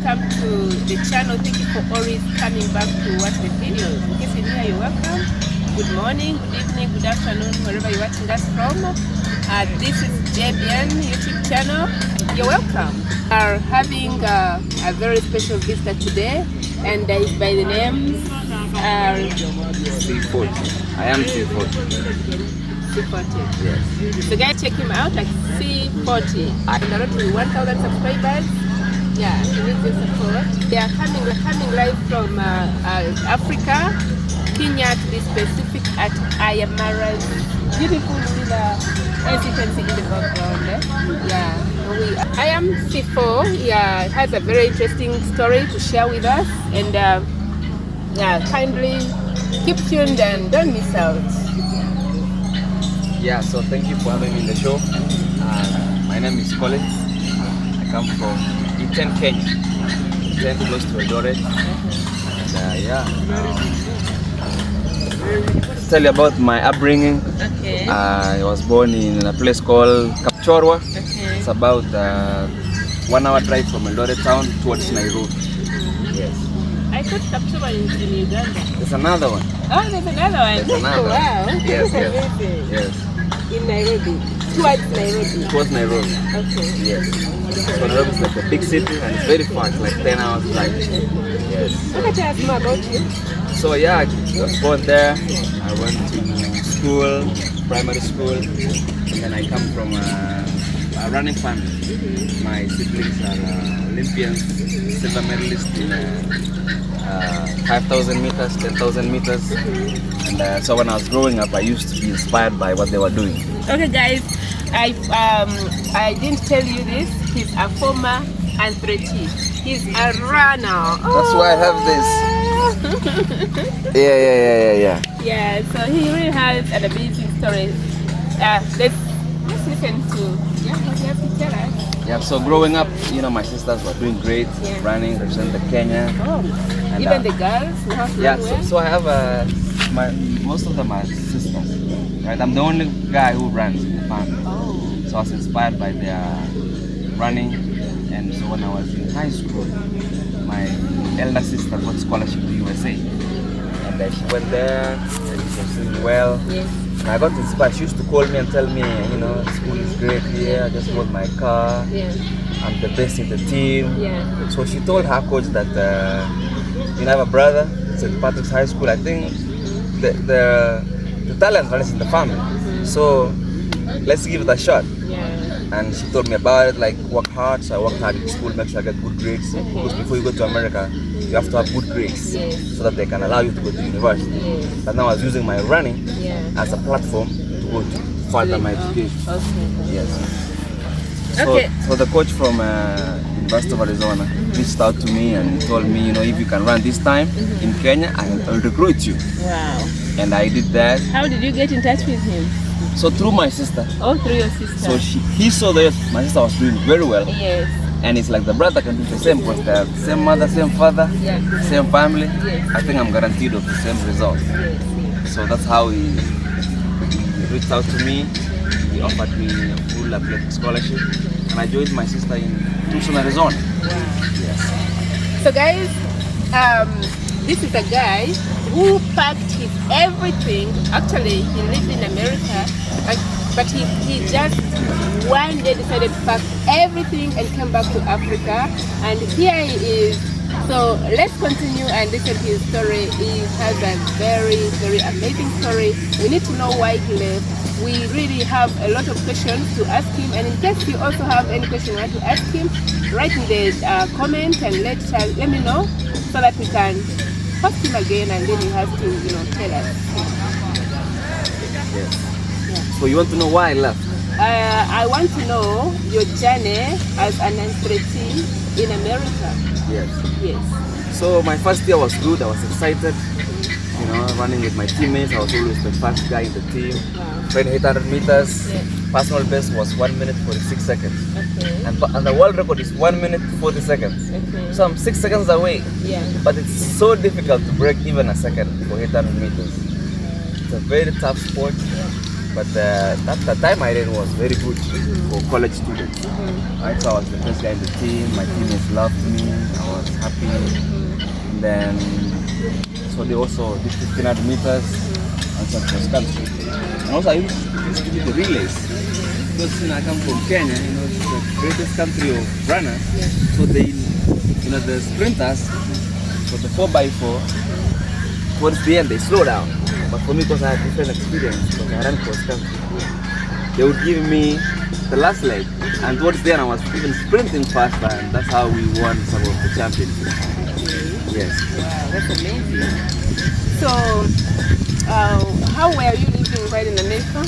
welcome to the channel. Thank you for always coming back to watch the videos. In case you're new, you're welcome. Good morning, good evening, good afternoon, wherever you're watching us from. This is JBN YouTube channel. You're welcome. We are having a very special visitor today, and is by the name C40. I am C40. C40. Yes. So guys, check him out at C40. And around to 1,000 subscribers. Yeah, he needs your support. They are coming live from Africa, Kenya to be specific, at Ayamara's beautiful villa, as you can see in the background. Yeah, I am C4. Yeah, has a very interesting story to share with us, and yeah, kindly keep tuned and don't miss out. Yeah, so thank you for having me in the show. My name is Collins. I come from Iten, Kenya. Iten, close to Eldoret. And yeah, to tell you about my upbringing. Okay. I was born in a place called Kapchorwa. Okay. It's about 1 hour drive from Eldoret town towards Nairobi. Yes. I thought Kapchorwa is in Uganda. There's another one. Oh, there's another one. There's another. Wow. Yes, Amazing. yes. In Nairobi. Towards Nairobi. Towards Nairobi. Okay. Yes. So Nairobi is like a big city and it's very far. It's like 10 hours drive. Yes. Okay, tell us more about you. So yeah, I was born there. I went to school, primary school, and then I come from a running family. My siblings are Olympians, silver medalists in 5,000 meters, 10,000 meters. And so when I was growing up, I used to be inspired by what they were doing. Okay, guys, I didn't tell you this. He's a former athlete. He's a runner. That's why I have this. Yeah. Yeah, so he really has an amazing story. Let's listen to what you have to tell us. Yeah, so growing up, you know, my sisters were doing great, running, representing Kenya. Oh, And, even the girls who have Yeah, long so I have most of them are sisters, right? I'm the only guy who runs in the family. Oh. So I was inspired by their running, and so when I was in high school, my elder sister got scholarship to USA, and she went there, and she was doing well. Yes. And I got inspired. She used to call me and tell me, you know, school is great here. I just bought my car. Yeah. I'm the best in the team. Yeah. So she told her coach that you know, I have a brother. St. Patrick's High School. I think the talent runs in the family. So let's give it a shot. Yeah. And she told me about it, like work hard. So I worked hard in school, make sure I get good grades. Because before you go to America, you have to have good grades so that they can allow you to go to university. Yes. But now I was using my running as a platform to go to further my education. Okay. Yes. Okay. So the coach from University of Arizona reached out to me and told me, you know, if you can run this time in Kenya, I'll recruit you. Wow. And I did that. How did you get in touch with him? So through my sister. Oh, through your sister. So he saw that my sister was doing very well. Yes. And it's like the brother can do the same because they have same mother, same father, same family. Yes. I think I'm guaranteed of the same result. Yes. So that's how he reached out to me. He offered me a full athletic scholarship. And I joined my sister in Tucson, Arizona. Wow. Yes. So guys, this is a guy who packed his everything. Actually, he lived in America, but he just one day decided to pack everything and come back to Africa. And here he is. So let's continue and listen to his story. He has a very, very amazing story. We need to know why he left. We really have a lot of questions to ask him, and in case you also have any question you want to ask him, write in the comment and let me know so that we can host him again, and then he has to, you know, tell us. Yes. So you want to know why I left? I want to know your journey as an athlete in America. Yes. Yes. So my first year was good. I was excited. You know, running with my teammates. I was always the first guy in the team. Wow. Ran 800 meters. Yeah. Personal best was 1 minute 46 seconds. Okay. And the world record is 1 minute 40 seconds. Okay. So I'm 6 seconds away. Yeah. But it's so difficult to break even a second for 800 meters. It's a very tough sport. Yeah. But the time I ran was very good for college students. Right, so I was the best guy in the team. My teammates loved me. I was was happy. And then, so they also did 1500 meters and some cross country. And also I used to do the relays. Because I come from Kenya, it's the greatest country of runners. So they, the sprinters, for the 4x4, towards the end they slow down. But for me, because I had different experience, because I ran cross country, they would give me the last leg, and towards the end I was even sprinting faster, and that's how we won some of the championships. Yes. Wow, that's amazing. So, how were you living right in America?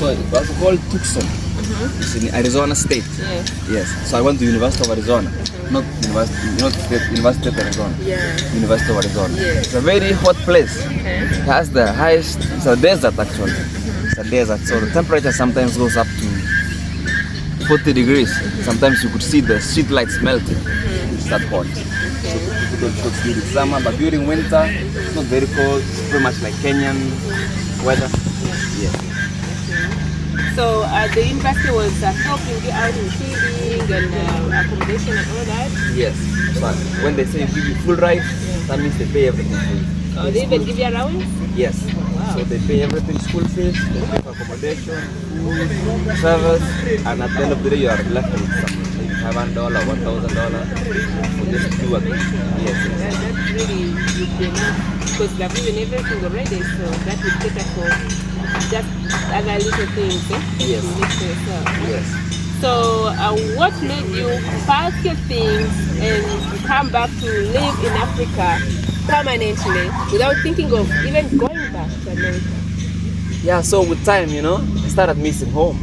So it was called Tucson. It's in Arizona State. Yes. So I went to University of Arizona, not University of Arizona. University of Arizona. It's a very hot place. It has the highest. It's a desert actually. It's a desert. So the temperature sometimes goes up to 40 degrees. Sometimes you could see the street lights melting. It's that hot. So people don't shoot during summer, but during winter it's not very cold. It's pretty much like Kenyan weather. Yeah. So the university was helping you out in feeding and accommodation and all that? Yes. But when they say give you full ride, that means they pay everything for you. Oh, they even give you allowance? Yes. Wow. So they pay everything, school fees, they pay for accommodation, service, and at the end of the day you are left with something. Maybe $500, $1,000 for just to do it. Yes. That's really good enough because they've given everything already, so that would cater for just other little things, Yes. to make for yourself. Yes. So, what made you pack your things and come back to live in Africa permanently without thinking of even going back to America? Yeah, so with time, I started missing home,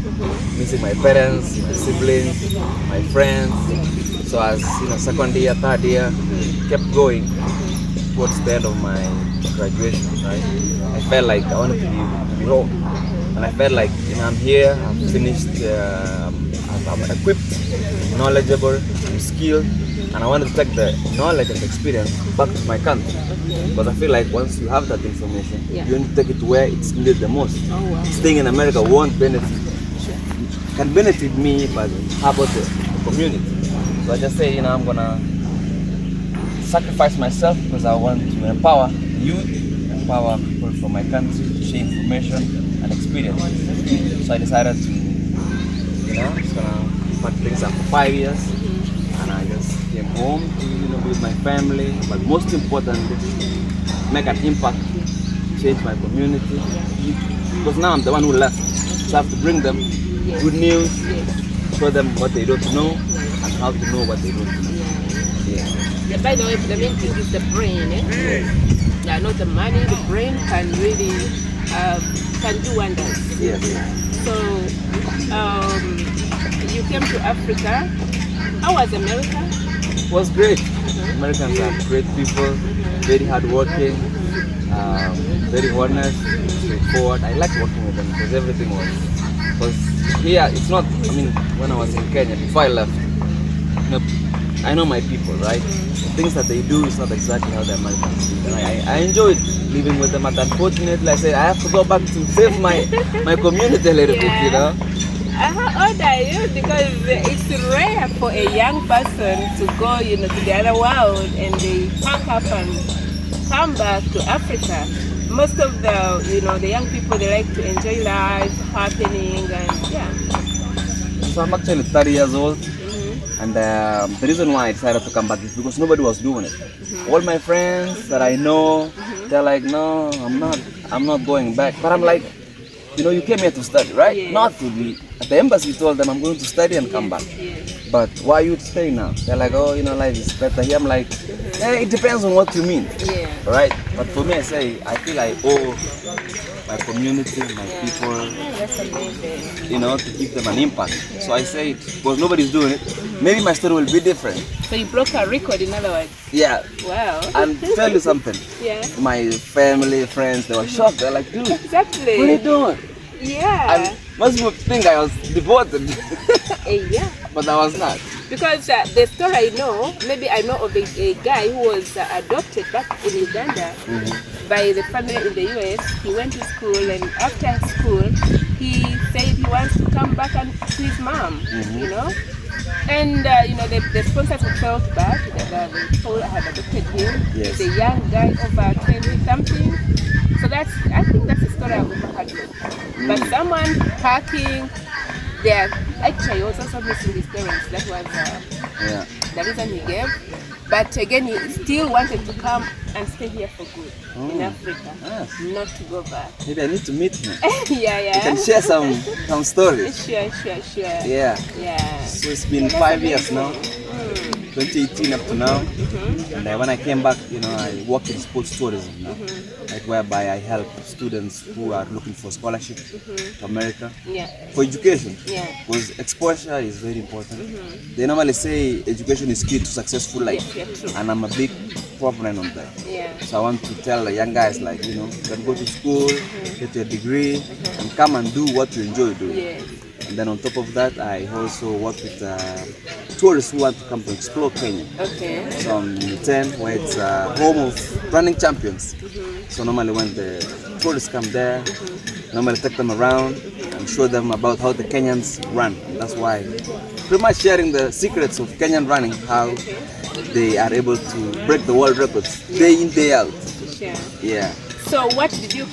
missing my parents, my siblings, my friends. So as second year, third year, kept going towards the end of my graduation, right? I felt like I wanted to be home, and I felt like I'm here, I'm finished, I'm equipped, knowledgeable, I'm skilled, and I wanted to take the knowledge and experience back to my country. Because I feel like once you have that information, you need to take it to where it's needed the most. Oh, wow. Staying in America won't can benefit me, but how about the community? So I just say, I'm gonna sacrifice myself because I want to empower youth, empower people from my country to share information and experience. So I decided to, just gonna pack things up for 5 years, and I just came home to, be with my family, but most importantly, make an impact, change my community, because now I'm the one who left, so I have to bring them good news, show them what they don't know, and how to know what they don't know. Yeah, by the way, the main thing is the brain, Yeah, not the money, the brain can really can do wonders. Yes. So, you came to Africa. How was America? It was great. Americans are great people, very hardworking, very honest, straightforward. I like working with them because everything was here. It's not. When I was in Kenya before I left, I know my people, right? The things that they do is not exactly how the Americans do. And I enjoyed living with them, but unfortunately, I said I have to go back to save my community a little bit, How old are you? Because it's rare for a young person to go, to the other world and they pack up and come back to Africa. Most of the, the young people, they like to enjoy life happening and So I'm actually 30 years old, and the reason why I decided to come back is because nobody was doing it. All my friends that I know, they're like, no, I'm not going back. But I'm like, you came here to study, right? Yes. Not to be. At the embassy, told them I'm going to study and come back. But why you stay now? They're like, oh, life is better here. I'm like, it depends on what you mean, right? But for me, I feel I owe my community, my people, that's amazing. to give them an impact. So I say it because nobody's doing it. Maybe my story will be different. So you broke a record, in other words. Yeah. Wow. And tell you something. My family, friends, they were shocked. They're like, dude, Exactly. what are you doing? Yeah. And most people think I was deported. Yeah. But I was not. Because the story I know, maybe I know of a guy who was adopted back in Uganda by the family in the US. He went to school, and after school, he said he wants to come back to his mom, And the sponsors who felt bad that they told I had adopted him. Yes. He's a young guy over 20 something. So I think that's the story I've ever had. But someone parking there, actually, he was also missing his parents. That was the reason he gave. But again, he still wanted to come and stay here for good in Africa, not to go back. Maybe I need to meet him. Yeah. You can share some stories. Sure. Yeah. Yeah. So it's been 5 years now, 2018 up to now. And when I came back, I work in sports tourism now, like whereby I help students who are looking for scholarship to America for education. Because exposure is very important. They normally say education is key to successful life, and I'm a big proponent on that. So I want to tell the young guys, like, you can go to school, get your degree, and come and do what you enjoy doing. And then on top of that, I also work with tourists who want to come to explore Kenya. Okay. So I'm in 10, where it's home of running champions. So normally when the tourists come there, normally take them around and show them about how the Kenyans run. And that's why pretty much sharing the secrets of Kenyan running, how they are able to break the world records day in, day out. Sure. Yeah. So what did you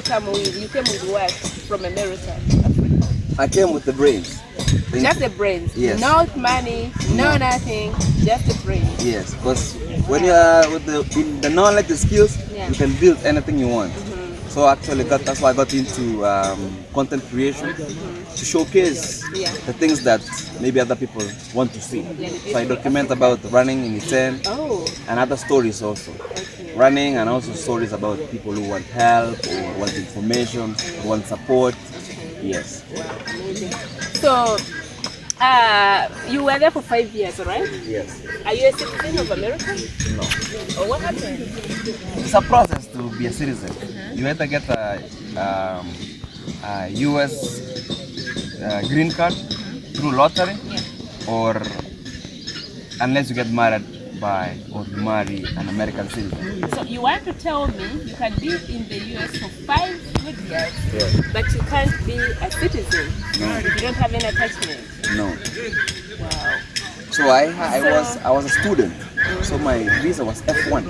come with? You came with what from America? I came with the brains. Just the brains? Yes. Not money, no nothing, just the brains. Yes, because when you are with the knowledge, the skills, you can build anything you want. So actually that's why I got into content creation to showcase the things that maybe other people want to see. So I document about running in Iten and other stories also. Running and also stories about people who want help or want information, or want support. Yes. Amazing. So you were there for 5 years, right? Yes. Are you a citizen of America? No. Or what happened? It's a process to be a citizen. You either get a US green card through lottery, or unless you get married or you marry an American citizen. So you want to tell me you can live in the US for 5 good years, but you can't be a citizen? No. You don't have any attachment? No. Wow. So I was a student. So my visa was F1.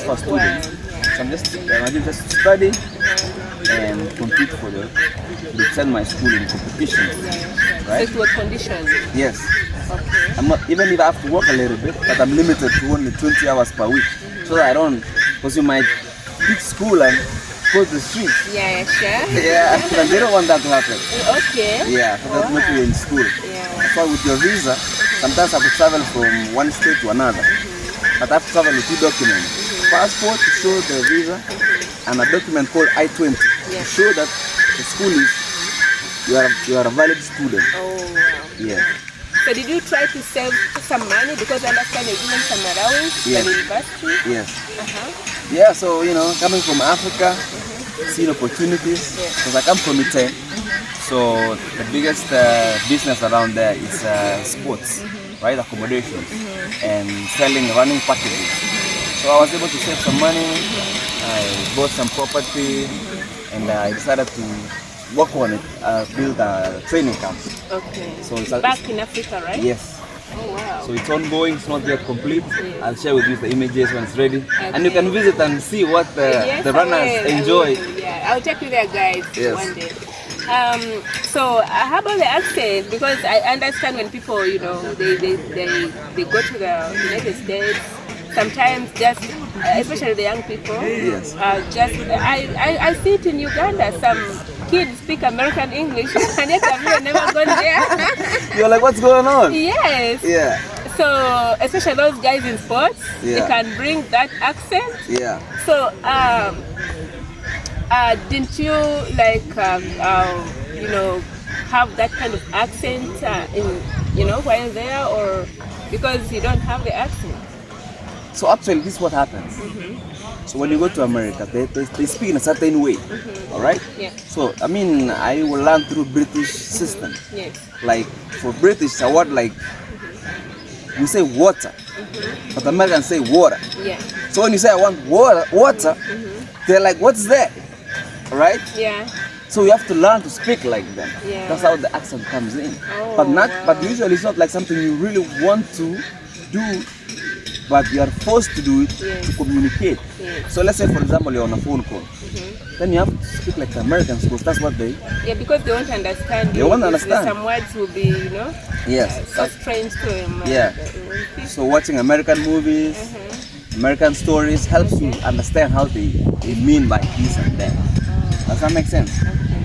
For student. So I'm just study and compete to send my school in competition. Right? So it was conditions? Yes. Okay. I'm not, even if I have to work a little bit, but I'm limited to only 20 hours per week. So that I don't, because you might quit school and go to the street. Yeah, sure. Yeah, and they don't want that to happen. Okay. Yeah, so that's what you're in school. Yeah. So with your visa, sometimes I have to travel from one state to another. But I have to travel with 2 documents. Passport to show the visa, and a document called I-20 to show that the school is, you are a valid student. Oh, wow. Yeah. So did you try to save some money, because I understand you're given some allowance from university? Yes. Yeah, so coming from Africa, seeing opportunities, because I come from Iten. So the biggest business around there is sports, right? Accommodation and selling running packages. So I was able to save some money. I bought some property, and I decided to work on it, build a training camp. Okay. So it's back in Africa, right? Yes. Oh, wow. So it's ongoing, it's not yet complete. I'll share with you the images when it's ready. Okay. And you can visit and see what the runners enjoy. I'll take you there, guys, one day. So how about the accent? Because I understand when people, they go to the United States, sometimes just, especially the young people, I see it in Uganda, some kids speak American English, and yet I've really never gone there. You're like, what's going on? Yes. Yeah. So, especially those guys in sports, they can bring that accent. Yeah. So, didn't you have that kind of accent while there, or because you don't have the accent? So actually, this is what happens. So when you go to America, they speak in a certain way, all right? Yeah. So I will learn through British system. Yes. Like for British, a word like we say water, but Americans say water. Yeah. So when you say I want water, they're like, what's that? All right? Yeah. So you have to learn to speak like them. Yeah. That's how the accent comes in. Oh, But not, wow. but usually it's not like something you really want to do, but you are forced to do it Yes. to communicate. Yes. So let's say, for example, you're on a phone call. Then you have to speak like the Americans because that's what they. Yeah, because they won't understand. They you. won't There's understand. Some words will be, you know, Yes. so strange to them. Yeah. So watching American movies, American stories helps you understand how they mean by this and that. Does that make sense?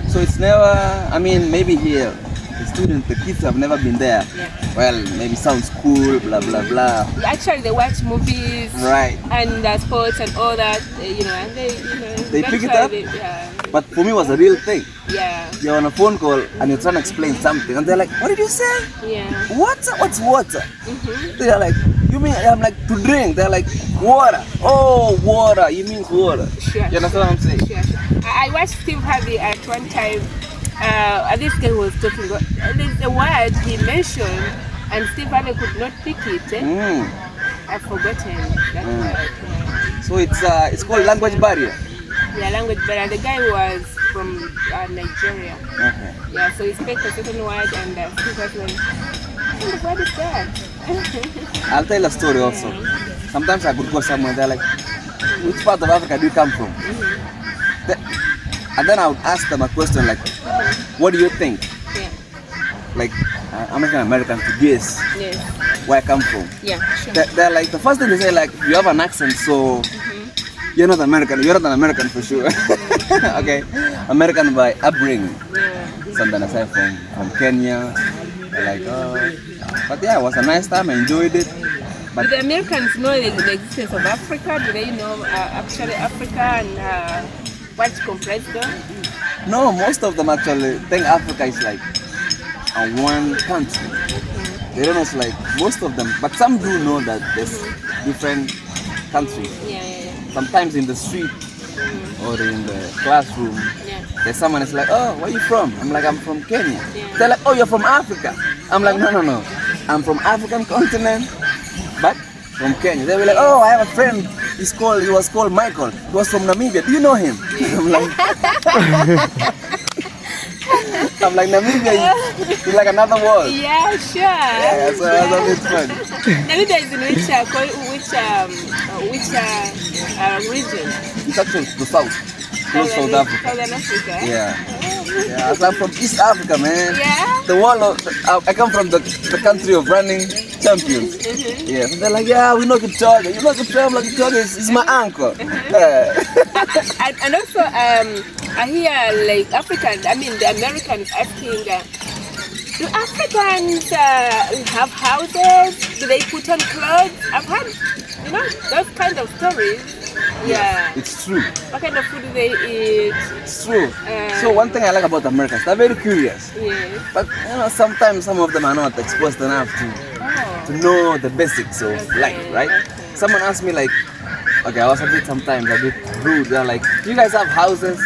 So it's never, I mean, maybe here, the students, the kids have never been there. Yeah. Well, maybe sounds cool, blah, blah, blah. Actually, they watch movies Right. and sports and all that, you know, and they, you know, They pick it up? Yeah. But for me, it was a real thing. Yeah. You're on a phone call and you're trying to explain something, and they're like, what did you say? Yeah. Water? What's water? They're like, you mean, I'm like, to drink? They're like, water. Oh, water. You mean water. Sure. You understand what I'm saying? Sure. I watched Steve Harvey at one time. This guy was talking about there's a word he mentioned, and Steve Harvey could not pick it. Mm. I've forgotten that word. So it's called language barrier. Yeah, language barrier. The guy was from Nigeria. Okay. Yeah, so he spoke a certain word, and Steve Harvey went, what is that? I'll tell a story also. Sometimes I could go somewhere, they're like, which part of Africa do you come from? And then I would ask them a question like, what do you think? Yeah. Like, I'm asking Americans to guess Yes. where I come from. Yeah. Sure. They're like, the first thing they say, like, you have an accent, so you're not American. You're not an American for sure. Okay, American by upbringing. Yeah. Sometimes I say from Kenya. They're like, oh, but yeah, it was a nice time. I enjoyed it. But Do the Americans know the existence of Africa? Do they know actually Africa and what comprises them? no, most of them actually think Africa is like a one country. They don't know it's like most of them, but some do know that there's different countries. Yeah. Sometimes in the street or in the classroom, Yeah. there's someone that's like, oh, where you from? I'm like, I'm from Kenya. Yeah. They're like, oh, you're from Africa. I'm like, no. I'm from African continent, but from Kenya. They were like, oh, I have a friend. He was called Michael. He was from Namibia. Do you know him? I'm like, Namibia is like another world. Yeah, sure. Yeah, so that's fun. Namibia is in which region? It's actually the south. Close South Africa. Southern Africa. Yeah, so I'm from East Africa, man. Yeah. The world. I come from the country of running champions. Yeah, so they're like, yeah, we know Kipchoge. You know Kipchoge? Like Kipchoge is my uncle. Yeah. And also, I hear like the Americans asking, do Africans have houses? Do they put on clothes? I've heard, those kind of stories. Yeah. It's true. What kind of food do they eat? It's true. So one thing I like about Americans, they're very curious. Yes. But sometimes some of them are not exposed enough to know the basics of life, right? Okay. Someone asked me like, okay, I was sometimes a bit rude. They're like, do you guys have houses?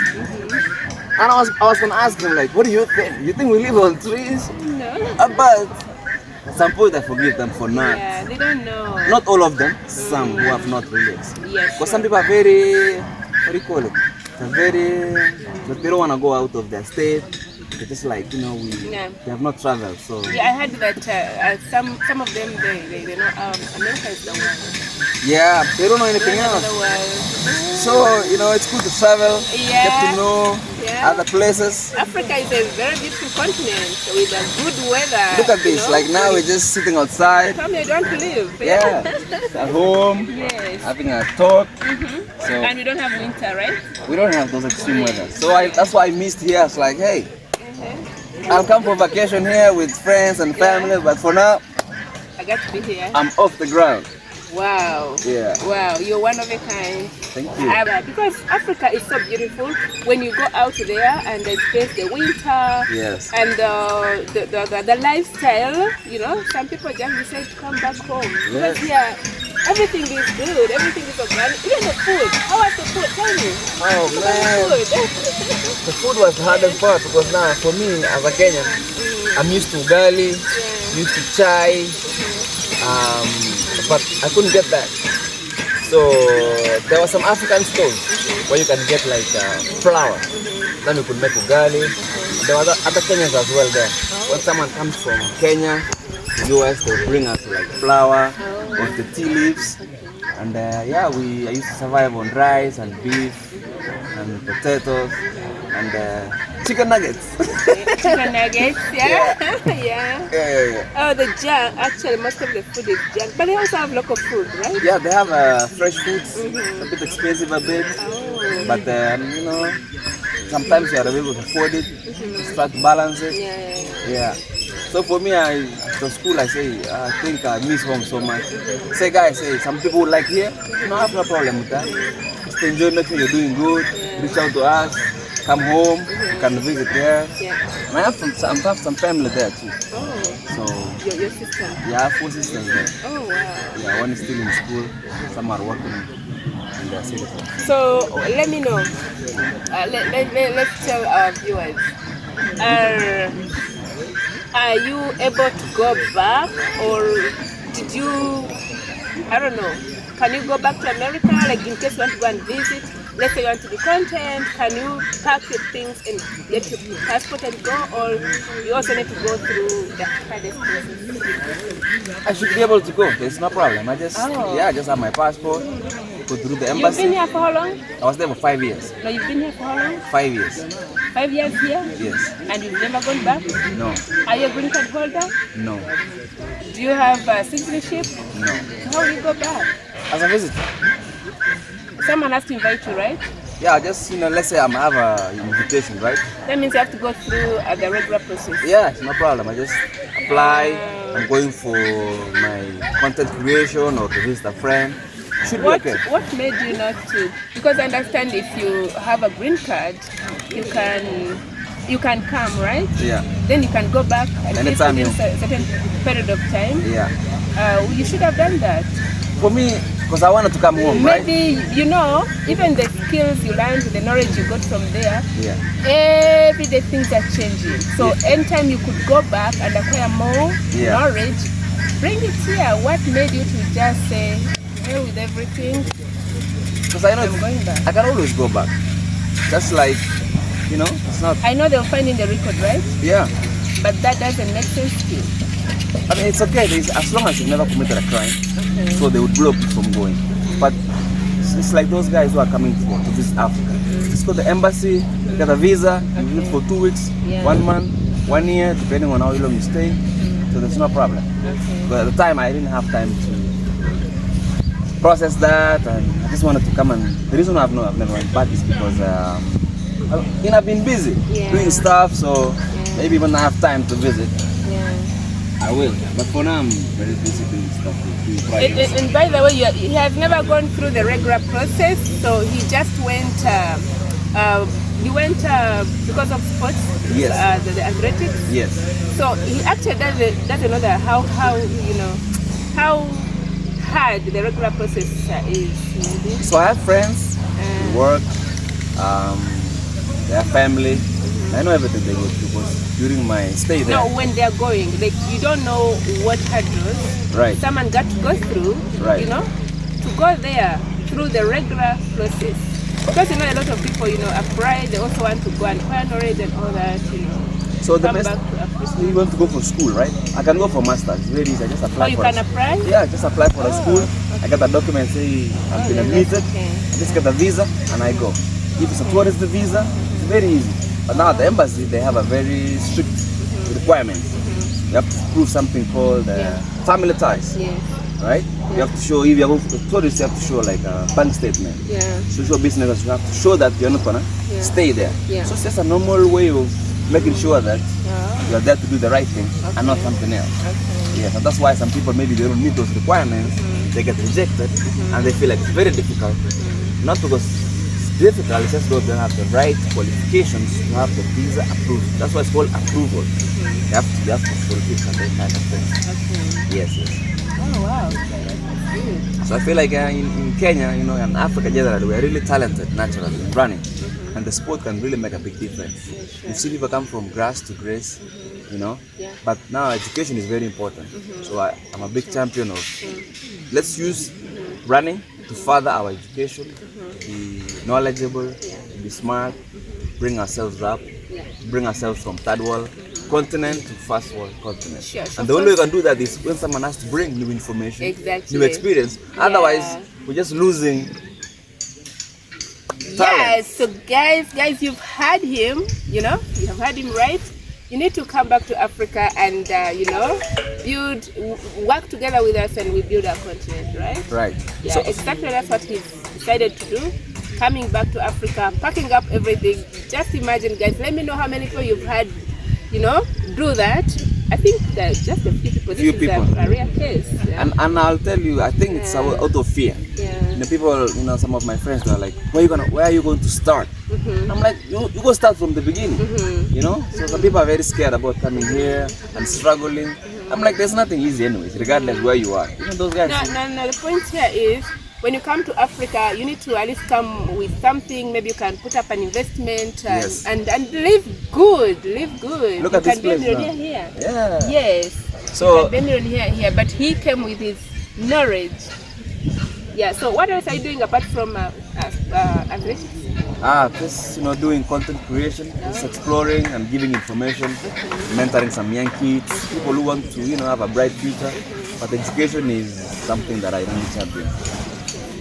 And I was gonna ask them like, what do you think? You think we live on trees? No. But some point I forgive them for not. Yeah, they don't know. Not all of them. Some who have not really. Yes. Because some people are very, what do you call it? They're very, they don't want to go out of their state. They're just like, they have not traveled. So Yeah, I heard that some of them they know America is the world. yeah, they don't know anything The else. world. So it's good to travel, Yeah. get to know Yeah. other places. Africa is a very beautiful continent with a good weather. Look at this. Like now we're just sitting outside. Come here, don't live. Yeah, at home, Yes. having a talk. So And we don't have winter, right? we don't have those extreme weather. So that's why I missed here. It's like, hey, I'll come for vacation here with friends and family, but for now, I got to be here. I'm off the ground. Wow. Yeah. Wow, you're one of a kind. Thank you. Because Africa is so beautiful when you go out there and experience the winter. Yes. And the lifestyle, some people just decide to come back home. Because here, everything is good, everything is organic. Even the food. How was the food? Tell me. Oh man, Food. the food was the hardest part because now for me as a Kenyan, I'm used to ugali, used to chai, but I couldn't get that. So there were some African stores where you can get like flour. Then we could make ugali. There were other Kenyans as well there. When someone comes from Kenya to US, they bring us like flour or the tea leaves. And yeah, I used to survive on rice and beef and potatoes and chicken nuggets. Chicken nuggets, yeah. Yeah. Oh, the junk. Actually, most of the food is junk, but they also have local food, right? Yeah, they have fresh foods. A bit expensive a bit, but you know, sometimes you are able to afford it. Start to balance it. Yeah. So for me, to school, I think I miss home so much. Guys, some people would like here. No, I have no problem with that. Just enjoy, make sure you're doing good. Reach out to us. Come home. You can visit there. And I have some family there too. So your sister? Yeah, I have 4 sisters there. Oh wow. Yeah, one is still in school. Some are working in their cities. So let me know. Let's tell our viewers. Are you able to go back, or did you? I don't know. Can you go back to America, like in case you want to go and visit? Let's say you want to do content. Can you pack your things and get your passport and go, or you also need to go through the hardest process? I should be able to go. There's no problem. I just have my passport. Go through the embassy. You've been here for how long? I was there for 5 years. No, you've been here for how long? 5 years. 5 years here? Yes. And you've never gone back? No. Are you a green card holder? No. Do you have citizenship? No. So how will you go back? As a visitor. Someone has to invite you, right? Yeah, just let's say I have an invitation, right? That means you have to go through the regular process. Yeah, it's no problem. I just apply. I'm going for my content creation or to visit a friend. Should be okay. What made you not to? Because I understand if you have a green card, you can come, right? Yeah. Then you can go back and anytime within a certain period of time. Yeah. You should have done that. For me, because I wanted to come home, right? Maybe, even the skills you learned, the knowledge you got from there, every day things are changing. So anytime you could go back and acquire more knowledge, bring it here. What made you to just say, hey, with everything? Because I know I'm going back. I can always go back. Just like, it's not... I know they'll find in the record, right? Yeah. But that doesn't make sense to you. I mean, it's okay. As long as you've never committed a crime, so they would block you from going. But it's like those guys who are coming to visit Africa. Just go to the embassy, get a visa, you live for 2 weeks, 1 month, 1 year, depending on how long you stay. So there's no problem. But at the time, I didn't have time to process that, and I just wanted to come. And the reason I've never went back is because I've been busy doing stuff. So maybe when I have time to visit, I will. But for now, I'm very busy doing stuff. And by the way, he has never gone through the regular process, so he just went. He went because of sports. Yes. The athletics. Yes. So he actually doesn't know that how hard the regular process is. Maybe. So I have friends, work, their family. I know everything they go through because during my stay there. No, when they're going, like you don't know what hurdles someone got to go through, to go there through the regular process. Because a lot of people, apply, they also want to go and acquire knowledge and all that, So the best, you want to go for school, right? I can go for master's. It's very easy. I just apply. Oh, you can apply? Yeah, just apply for a school. I get a document say I've been admitted. I just get a visa and I go. If it's a tourist visa, it's very easy. But now at the embassy, they have a very strict requirement. You have to prove something called family ties, right? You have to show, if you're going to tourist, you have to show like a bank statement. So show business, you have to show that you're not gonna stay there. So it's just a normal way of making sure that you're there to do the right thing and not something else. So that's why some people, maybe they don't meet those requirements, they get rejected and they feel like it's very difficult. Not because it's difficult, it's just because they don't have the right qualifications to have the visa approved. That's why it's called approval. You have to fulfill certain kind of things. Yes. Oh wow. So I feel like in Kenya, and Africa generally, we are really talented naturally in running. And the sport can really make a big difference. You see people come from grass to grace, But now education is very important. So I'm a big champion of let's use running to further our education, to be knowledgeable, to be smart, bring ourselves up, Yeah. bring ourselves from third world continent to first world continent. Sure, And the only way you can do that is when someone has to bring new information, Exactly. new experience. Yeah. Otherwise, we're just losing Yes, talent. so guys, you've had him, you have had him right. You need to come back to Africa and, work together with us and we build our continent, right? Right. Yeah, So, exactly that's what he's decided to do. Coming back to Africa, packing up everything. Just imagine, guys, let me know how many people you've had, do that. I think that just a few people. Few This people. is a rare case. Yeah. and I'll tell you, I think it's Yeah. out of fear. Yeah. People, some of my friends were like, where are you going to start? I'm like, you go start from the beginning, So some people are very scared about coming here and struggling. I'm like, there's nothing easy anyways, regardless where you are. Those guys. No, the point here is, when you come to Africa, you need to at least come with something. Maybe you can put up an investment and, Yes. and live good. Live good. Look you at this can be a place millionaire now. here. Yeah. Yes. So- you can be a millionaire here, but he came with his knowledge. Yeah. So what else are you doing apart from athletics? Just doing content creation, just exploring and giving information, mentoring some young kids, people who want to have a bright future. But education is something that I really champion.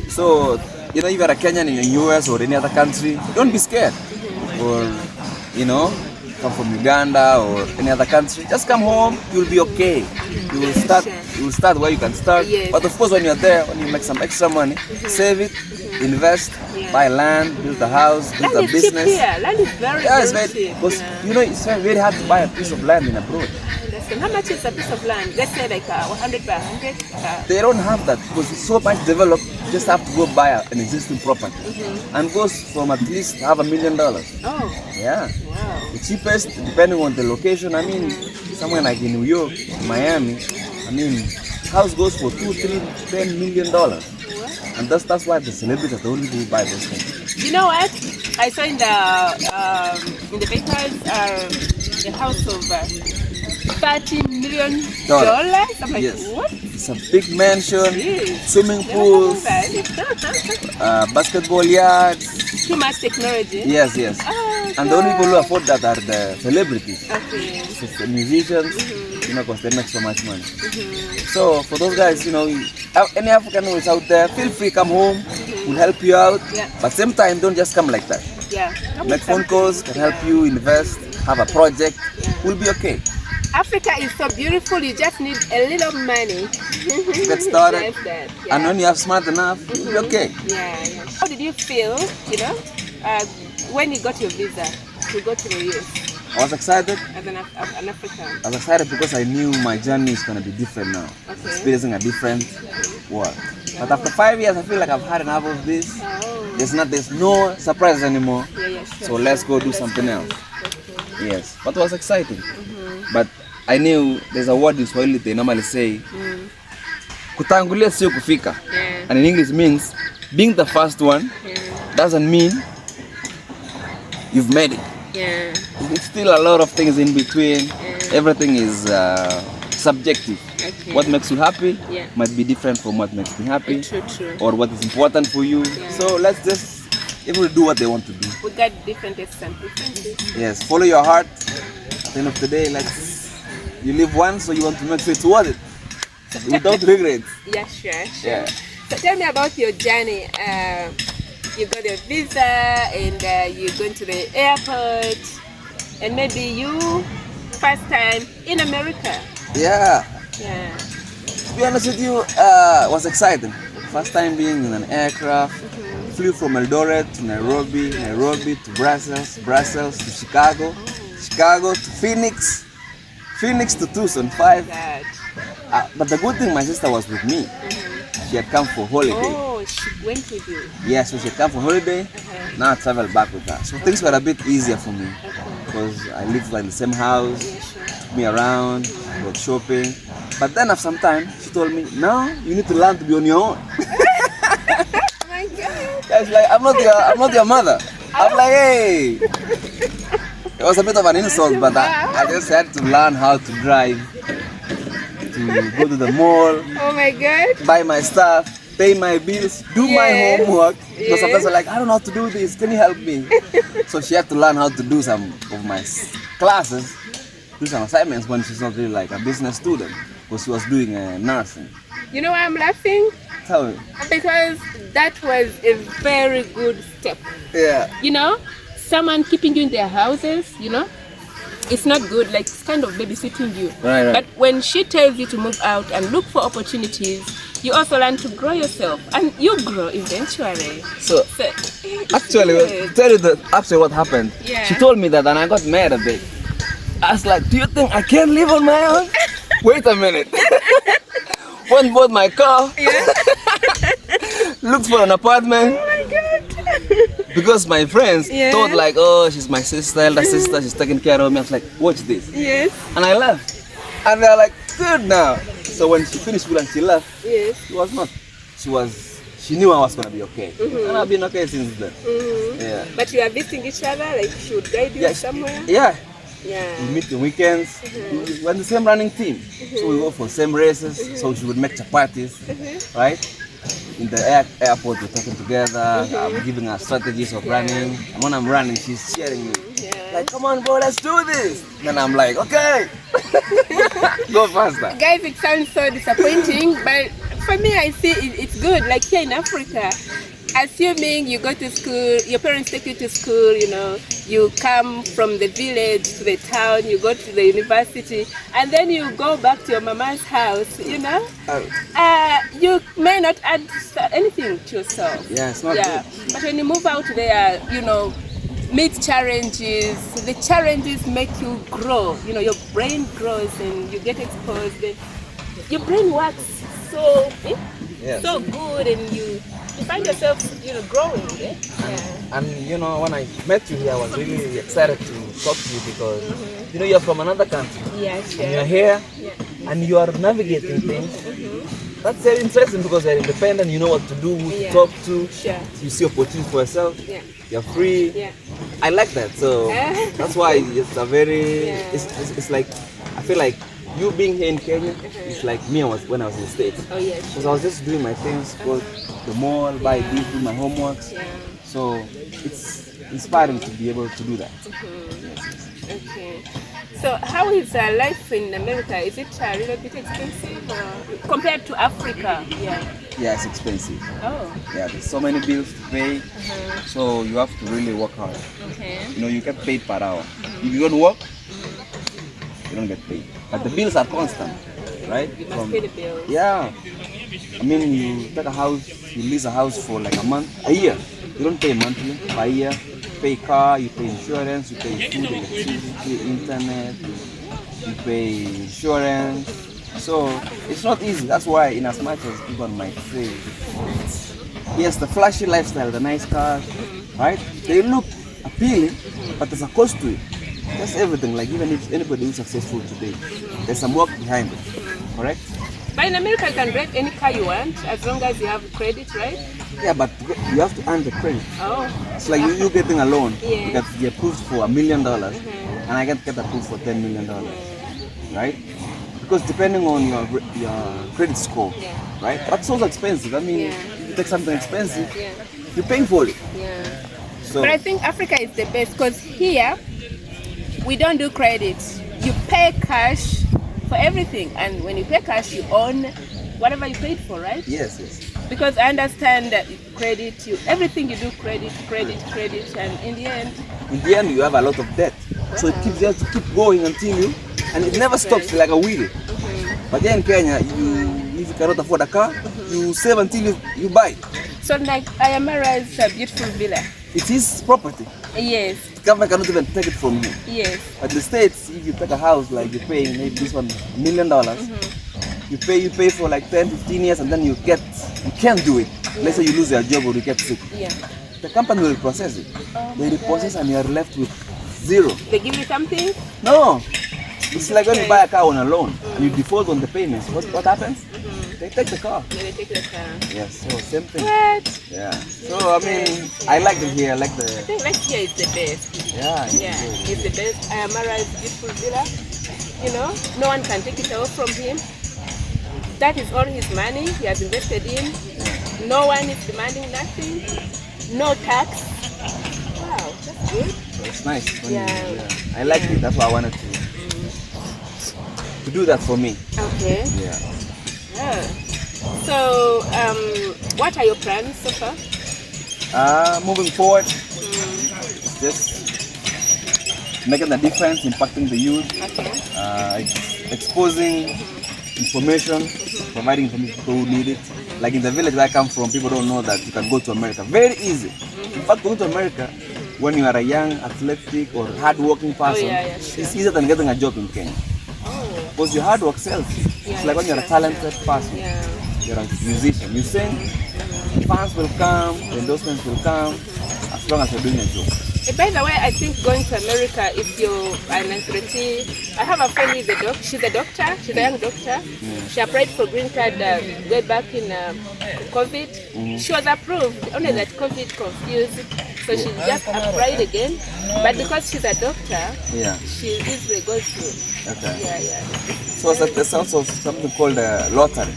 So if you're a Kenyan in the US or any other country, don't be scared. Or come from Uganda or any other country, just come home. You'll be okay. You will start where you can start. Yes. But of course, when you're there, when you make some extra money, save it, invest, buy land, build a house, build Land a is cheap business. here. Land is very, Yeah, it's very very, cheap. because Yeah. it's very hard to buy a piece of land in abroad. How much is a piece of land? Let's say like 100 by 100. They don't have that because it's so much developed. You just have to go buy an existing property, and goes from at least $500,000. Oh, Yeah, wow. the cheapest, depending on the location. I mean, somewhere like in New York, Miami, house goes for $2, $3, $10 million, and that's why the celebrities are the only people who buy those things. You know what? I saw in the papers the house of $30 million. I'm like, Yes. what? It's a big mansion, Jeez. swimming Never pools, heard of that. basketball yards. Too much technology. Yes, yes. Oh, And the only people who afford that are the celebrities. Okay. It's the musicians, because they make so much money. So for those guys, any African who is out there, feel free, come home, we'll help you out. Yeah. But same time, don't just come like that. Yeah. Come Make with phone something. calls, can help you invest, have a project, we'll be okay. Africa is so beautiful. You just need a little money. Get started. Just that. Yeah. And when you have smart enough, you'll be okay. Yeah. How did you feel, when you got your visa to go to the US I was excited. as an African? I was excited because I knew my journey is going to be different now. Okay. Experiencing a different world. But after 5 years, I feel like I've had enough of this. Oh. There's no surprises anymore. Yeah, sure. So let's go do something else. Yes, but it was exciting. But I knew there's a word in Swahili they normally say, kutangulia sio kufika. Yeah. And in English means being the first one doesn't mean you've made it. Yeah. It's still a lot of things in between. Everything is subjective. Okay. What makes you happy Yeah. might be different from what makes me happy, True. or what is important for you. So let's just everyone do what they want to do. We got different tastes and preferences. Yes, follow your heart. At the end of the day, you live once, so you want to make sure it's worth it without regrets. Yeah, sure. Yeah. So tell me about your journey. You got your visa and you're going to the airport, and maybe you first time in America. Yeah. Yeah. To be honest with you, was exciting. First time being in an aircraft. Flew from Eldoret to Nairobi, Nairobi to Brussels, Brussels to Chicago, Chicago to Phoenix, Phoenix to Tucson, 5. God. But the good thing, my sister was with me. She had come for holiday. Oh, she went with you. Yeah, so she had come for holiday. Now I travel back with her. So things were a bit easier for me because I lived in the same house, took me around, went shopping. But then after some time, she told me, now you need to learn to be on your own. Oh my God. Guys, like, I'm not your mother. I'm like, hey. It was a bit of an insult, but I just had to learn how to drive, to go to the mall, Oh my God. buy my stuff, pay my bills, do my Yes. homework. Because Yes. sometimes I'm like, I don't know how to do this. Can you help me? So she had to learn how to do some of my classes, do some assignments when she's not really like a business student, because she was doing nursing. You know why I'm laughing? Tell me. Because that was a very good step. Yeah. You know, someone keeping you in their houses, you know, it's not good. Like, it's kind of babysitting you. Right. But when she tells you to move out and look for opportunities, you also learn to grow yourself, and you grow eventually. So So, it's actually, good. tell you actually what happened. Yeah. She told me that, and I got mad a bit. I was like, do you think I can live on my own? Wait a minute. Went bought my car. Looked for an apartment. Oh my God. Because my friends Yeah. thought like, oh, she's my sister, elder sister, she's taking care of me. I was like, watch this. Yes, And I left. And they're like, good now. So when she finished school and she left, yes. she was not. She knew I was gonna be okay. And I've been okay since then. Yeah. But you are visiting each other, like she would guide you Yeah. somewhere? Yeah. Yeah. We meet on weekends. We're on the same running team. So we go for same races. So she would make chapatis, right? In the airport, we're talking together. I'm giving her strategies of running. And when I'm running, she's cheering me. Yeah. Like, come on, bro, let's do this. Then I'm like, okay. Go faster. Guys, it sounds so disappointing, but for me, I see it's good. Like here in Africa, assuming you go to school, your parents take you to school, you know, you come from the village to the town, you go to the university, and then you go back to your mama's house, you know, you may not add anything to yourself. Yeah, it's not Yeah, but when you move out there, you know, meet challenges. The challenges make you grow. You know, your brain grows and you get exposed. Your brain works so Yes. so good, and you find yourself, you know, growing. Eh? Yeah. And you know, when I met you here, I was really excited to talk to you because you know you're from another country. Yeah, And sure. you're here Yeah. and you are navigating things. That's very interesting because you're independent, you know what to do, who to Yeah. talk to, Sure. you see opportunities for yourself, Yeah. you're free. Yeah. I like that. So that's why it's a very, Yeah. it's like, I feel like you being here in Kenya, it's like me when I was in the States. Oh yes. Because I was just doing my things, go to the mall, buy this, do my homeworks. Yeah. So it's inspiring to be able to do that. Okay. So how is life in America? Is it a little bit expensive compared to Africa? Yeah. Yeah, it's expensive. Oh. Yeah, there's so many bills to pay. So you have to really work hard. Okay. You know, you get paid per hour. If you don't work, you don't get paid. But the bills are constant, right? You must pay the bills. Yeah. I mean, you take a house, you lease a house for like a year. You don't pay monthly, per year. You pay car, you pay insurance, you pay food, electricity, internet, you pay insurance. So it's not easy. That's why, in as much as people might say, yes, the flashy lifestyle, the nice cars, right? They look appealing, but there's a cost to it. That's everything. Like even if anybody who's successful today, there's some work behind it. Correct? But in America, you can rent any car you want as long as you have credit, right? Yeah, but you have to earn the credit. Oh. It's like you getting a loan. Yeah. You get approved for $1 million, and I get approved for $10 million, right? Because depending on your credit score, Yeah. right? But it's also expensive. I mean, Yeah. if you take something expensive, Yeah. you're paying for it. Yeah. So But I think Africa is the best because here we don't do credit. You pay cash for everything, and when you pay cash, you own whatever you paid for, right? yes. Because I understand that credit, everything you do credit, and in the end, You have a lot of debt, so it keeps you have to keep going until you, and it never stops like a wheel. But then in Kenya, if you cannot afford a car, you save until you buy. so like Ayamara is a beautiful villa. It is property. Yes, The government cannot even take it from you. yes, But the States, if you take a house, like you pay maybe this one $1 million, you pay for like 10, 15 years, and then you can't do it. Let's say you lose your job or you get sick. yeah. The company will process it. Oh They my reprocess God. and you are left with zero. They give you something? No, it's like when you buy a car on a loan and you default on the payments. What happens? They take the car. Yeah, they take the car. Yes, so same thing. What? Yeah. So I mean, I like it here. I like I the think next year is the best. yeah. Yeah, it's the best. Ayamara is beautiful villa. You know, no one can take it away from him. That is all his money he has invested in. No one is demanding nothing. No tax. Wow, that's good. So it's nice. When Yeah. I like it. That's why I wanted to do that for me. Okay. Yeah. Yeah. So, what are your plans so far? Moving forward, just making a difference, impacting the youth, Okay. exposing information, providing information to people who need it. Like in the village where I come from, people don't know that you can go to America. Very easy. In fact, going to America, when you are a young, athletic, or hard-working person, yeah, it's easier than getting a job in Kenya. Oh. Because your hard work sells. It's like when you're a talented person, Yeah. you're a musician, you sing, fans will come, endorsements will come, as long as you're doing your job. By the way, I think going to America, if you're an athlete, I have a friend who's a doctor. She's a doctor. She's a young doctor. She applied for green card way back in COVID. She was approved. Only that COVID confused, so she just applied again. But because she's a doctor, Yeah. she easily goes through. Okay. Yeah. So there's also something called a lottery.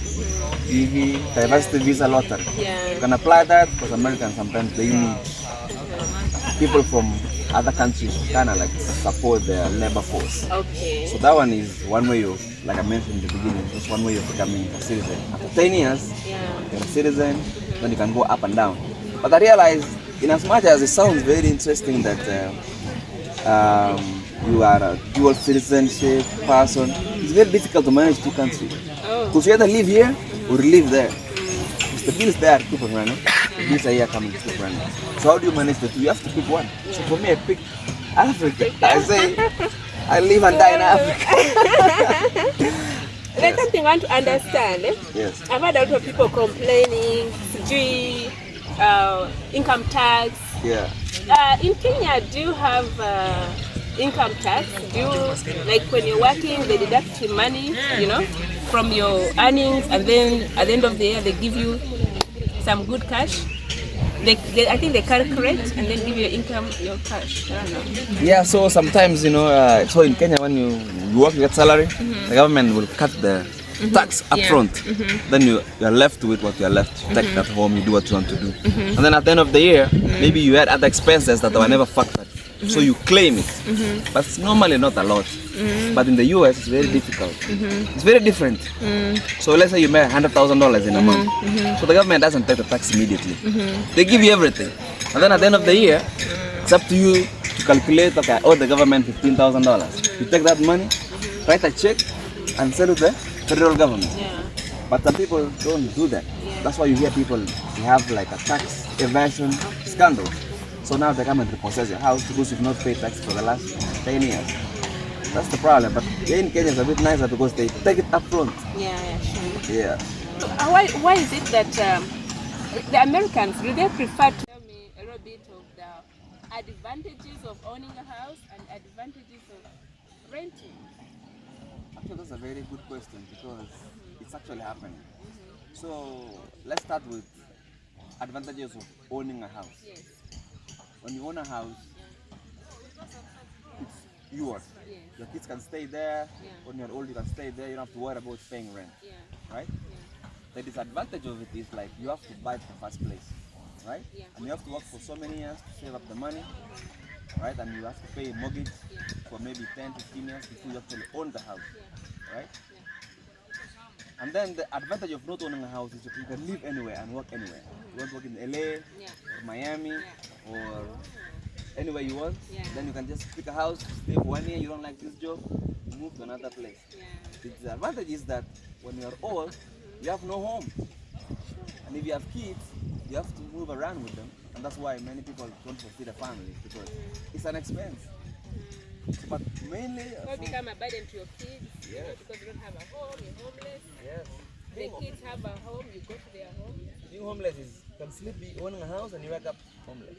DV, diversity visa lottery. Yeah. You can apply that because Americans sometimes they need people from other countries to kind of like support their labor force. Okay. So that one is one way of, like I mentioned in the beginning, just one way of becoming a citizen. After 10 years, Yeah. you're a citizen, then you can go up and down. But I realized, in as much as it sounds very interesting that you are a dual citizenship person, it's very difficult to manage two countries. Oh. Because you either live here or live there. Because the bills there keep on running, the bills are here coming, keep running. So how do you manage the two? You have to pick one. So for me, I pick Africa. I say, I live and die in Africa. There's something I want to understand. Yes. I've had a lot of people complaining, income tax. Yeah. In Kenya, do you have income tax? Do you, like when you're working, they deduct your money, from your earnings, and then at the end of the year, they give you some good cash? I think they calculate and then give you your income, your cash. I don't know. Yeah, so sometimes, so in Kenya, when you work, you get salary, the government will cut the tax up front. Then you are left with what you are left. You take that home, you do what you want to do. And then at the end of the year, maybe you had other expenses that were never factored. So you claim it. But it's normally not a lot. But in the US, it's very difficult. It's very different. So let's say you make $100,000 in a month. So the government doesn't take the tax immediately. They give you everything. And then at the end of the year, it's up to you to calculate, okay, I owe the government $15,000. You take that money, write a check, and send it to the federal government. Yeah. But some people don't do that. That's why you hear people, they have like a tax evasion scandal. So now they come and repossess your house because you've not paid tax for the last 10 years. That's the problem. But here in Kenya, it's a bit nicer because they take it up front. Yeah, sure. Yeah. So, why is it that the Americans, do they prefer to tell me a little bit of the advantages of owning a house and advantages of renting? Actually, that's a very good question because it's actually happening. So let's start with advantages of owning a house. Yes. When you own a house, it's yours. Yes. Your kids can stay there. Yeah. When you're old, you can stay there. You don't have to worry about paying rent, Yeah. right? Yeah. The disadvantage of it is like you have to buy it in the first place, right? Yeah. And you have to work for so many years to save up the money, right? And you have to pay a mortgage for maybe 10, 15 years before you actually own the house, right? And then the advantage of not owning a house is you can live anywhere and work anywhere. You want to work in LA or Miami or anywhere you want, then you can just pick a house, stay for 1 year, you don't like this job, move to another place. The disadvantage is that when you are old, you have no home. And if you have kids, you have to move around with them. And that's why many people don't foresee the family because it's an expense. But mainly... Or become a burden to your kids, Yes. because you don't have a home, you're homeless. Yes. The kids have a home, you go to their home. Being homeless is, you can sleep owning a house and you wake up homeless.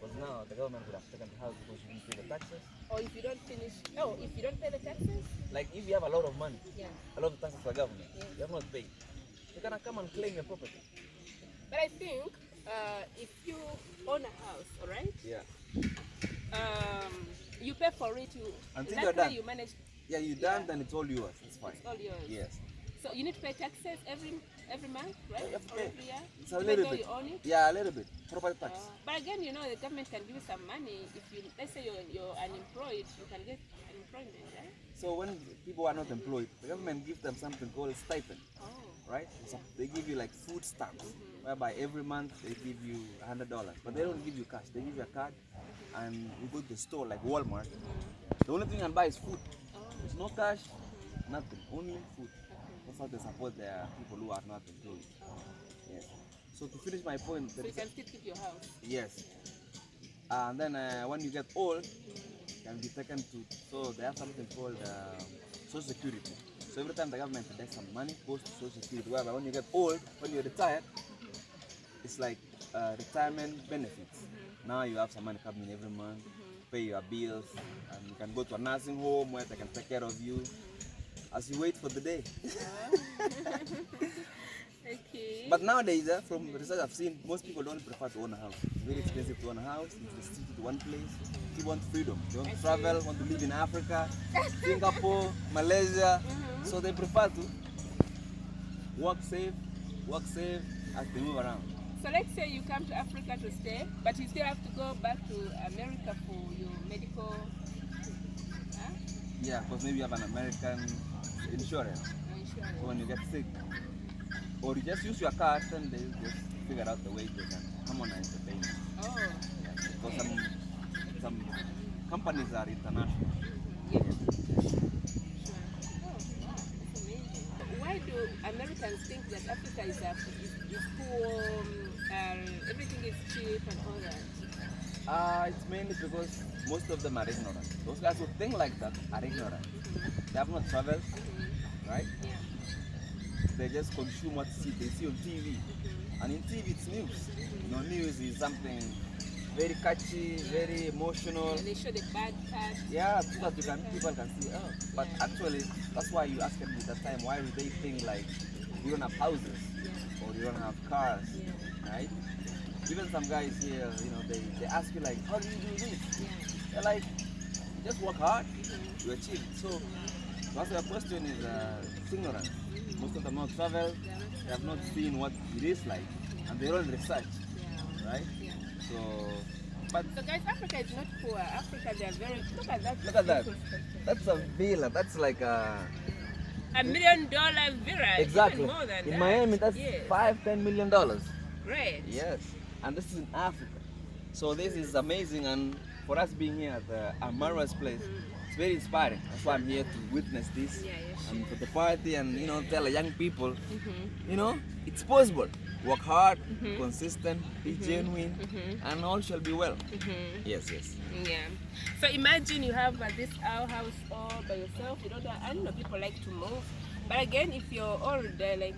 Because now the government would have taken the house because you didn't pay the taxes. Or if you don't if you don't pay the taxes, Like if you have a lot of money, yeah. a lot of taxes for the government, you have not paid. You cannot come and claim your property. But I think if you own a house, all right, Yeah. you pay for it. Until that you're way done. you manage Yeah, you're done, then it's all yours. It's fine. all yours. Yes. So you need to pay taxes every every month, right? You have to Or pay. every year? It's a Even little though bit. you own it? Yeah, a little bit. Property tax. But again, you know, the government can give you some money if you, let's say you're unemployed, you can get unemployment, right? So when people are not employed, the government gives them something called stipend, Oh, right? So they give you like food stamps, whereby every month they give you $100, but they don't give you cash. They give you a card, and you go to the store like Walmart. The only thing you can buy is food. oh, There's no cash, nothing, only food. okay. That's how they support their people who are not employed. Oh. Yes. So to finish my point, So you can still keep your house. yes. And then when you get old, you can be taken to, so they have something called social security. So every time the government takes some money, goes to social security. Whereby when you get old, when you're retired, it's like retirement benefits. Now you have some money coming every month, pay your bills, and you can go to a nursing home where they can take care of you as you wait for the day. Okay. But nowadays, from the research I've seen, most people don't prefer to own a house. It's very expensive to own a house. It's restricted to one place. People want freedom. They want to travel, want to live in Africa, Singapore, Malaysia. So they prefer to work safe as they move around. So let's say you come to Africa to stay, but you still have to go back to America for your medical. Huh? Yeah, because maybe you have an American insurance. Insurance. So when you get sick, or you just use your card, and they just figure out the way they can harmonize the payment. Oh. Yeah, because some companies are international. Yeah. Sure. Oh, wow, that's amazing. Why do Americans think that Africa is poor, everything is cheap and all that? It's mainly because most of them are ignorant. Those guys who think like that are ignorant. They have not traveled, right? Yeah. They just consume what they see on TV. And in TV it's news. You know, news is something very catchy, very emotional. Yeah, they show the bad part. Yeah, so that people can see, oh. But actually, that's why you asked me that time, why do they think like you don't have houses or you don't have cars, right? Even some guys here, you know, they ask you like, how do you do this? They're like, just work hard, you achieve. So to answer your question is ignorant. Most of them have not traveled, they have not seen what it is like, and they don't research, right? Yeah. So, but So guys, Africa is not poor. Africa, they are very, look at that. look at that. That's a villa. That's like a $1 million villa. exactly. Even more than In that. Miami, that's Yes. $5-10 million. Great. Yes, and this is in Africa. So this is amazing, and for us being here at Amara's place, it's very inspiring. That's why I'm here to witness this Yeah, yeah, and for the party, and you know, tell the young people, you know, it's possible. Work hard, consistent, be genuine, and all shall be well. Yes, yes. Yeah. So imagine you have this house all by yourself. You don't have, I know people like to move, but again, if you're old, like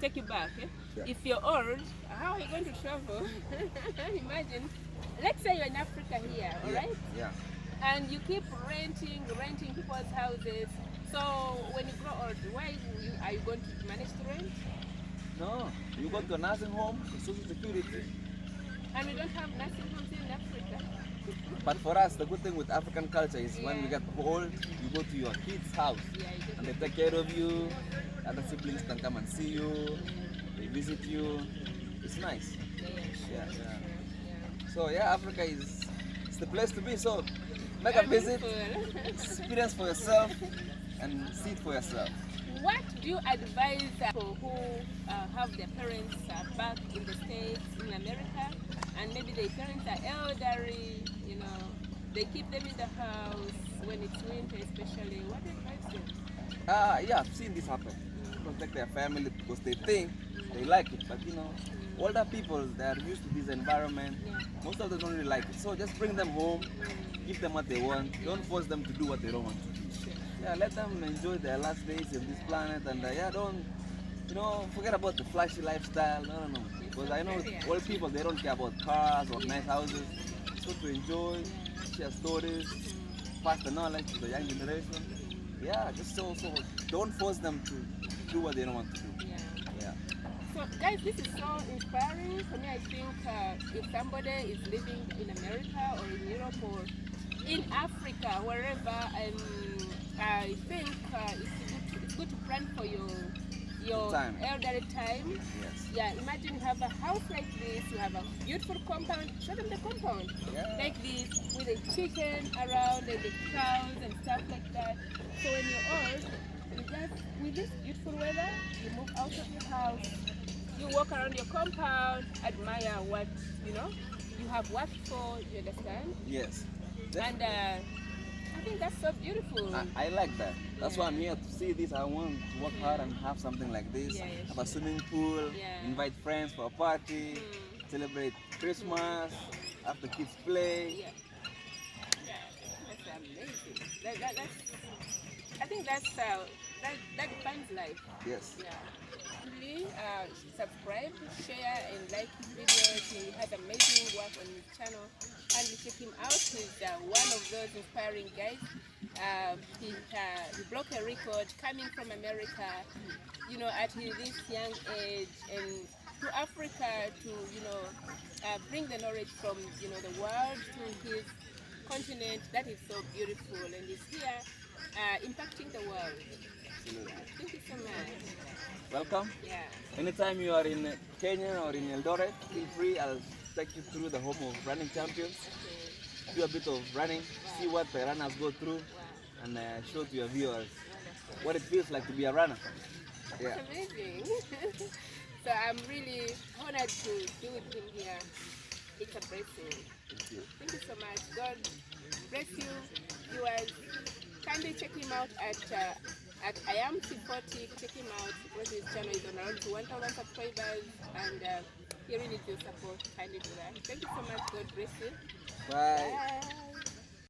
take you back. Yeah. If you're old, how are you going to travel? Imagine. Let's say you're in Africa here, all right? Yeah. And you keep renting people's houses. So when you grow old, are you going to manage to rent? No, you go to a nursing home, social security. And we don't have nursing homes in Africa. But for us, the good thing with African culture is when we get old, you go to your kid's house. Yeah, you And get they take care of you. Other siblings can come and see you. They visit you. It's nice. Yeah, yeah. So yeah, Africa is it's the place to be. So make a visit, experience for yourself, and see it for yourself. What do you advise people who have their parents back in the States, in America, and maybe their parents are elderly, you know, they keep them in the house when it's winter especially. What advice them? Yeah, I've seen this happen. Protect their family because they think they like it, but you know, older people, they are used to this environment. Most of them don't really like it. So just bring them home, give them what they want. Don't force them to do what they don't want to do. Yeah, let them enjoy their last days in this planet, and yeah, don't, you know, forget about the flashy lifestyle. No. Because I know old people, they don't care about cars or nice houses. So to enjoy, share stories, pass the knowledge to the young generation. Yeah, just so don't force them to do what they don't want to do. Yeah. So guys, this is so inspiring for me. I think if somebody is living in America or in Europe or in Africa, wherever, I think it's good to plan for your your Time. elderly time. Yes. Yeah, imagine you have a house like this, you have a beautiful compound, show them the compound. Yeah. Like this, with a chicken around and the cows and stuff like that. So when you're old, you just, with this beautiful weather, you move out of your house, you walk around your compound, admire what, you know, you have worked for, you understand? Yes. And I think that's so beautiful. I like that. That's why I'm Yeah. here to see this. I want to work hard and have something like this. Yeah, yeah, Have a swimming pool, Yeah. invite friends for a party, Mm. celebrate Christmas, have the kids play. Yeah. Yeah, that's amazing. That's, I think that's that defines life. Yes. Yeah. Really, subscribe, share, and like his videos. He has amazing work on his channel. And check him out. He's one of those inspiring guys. He broke a record coming from America, you know, at this young age, and to Africa to, you know, bring the knowledge from, you know, the world to his continent. That is so beautiful, and he's here impacting the world. Absolutely. Thank you so much. Welcome. Yeah. Anytime you are in Kenya or in Eldoret, feel free. I'll take you through the home of running champions. Okay. Do a bit of running, see what the runners go through, Wow. and show to your viewers Wonderful. what it feels like to be a runner. Yeah. It's amazing. So I'm really honored to be with him here. It's a blessing. Thank you. Thank you so much. God bless you, viewers. Kindly check him out at I am C40. Check him out because his channel is on around to 1,000 subscribers, and he really needs your support. Kindly do that. Thank you so much. God bless you. Bye. Bye.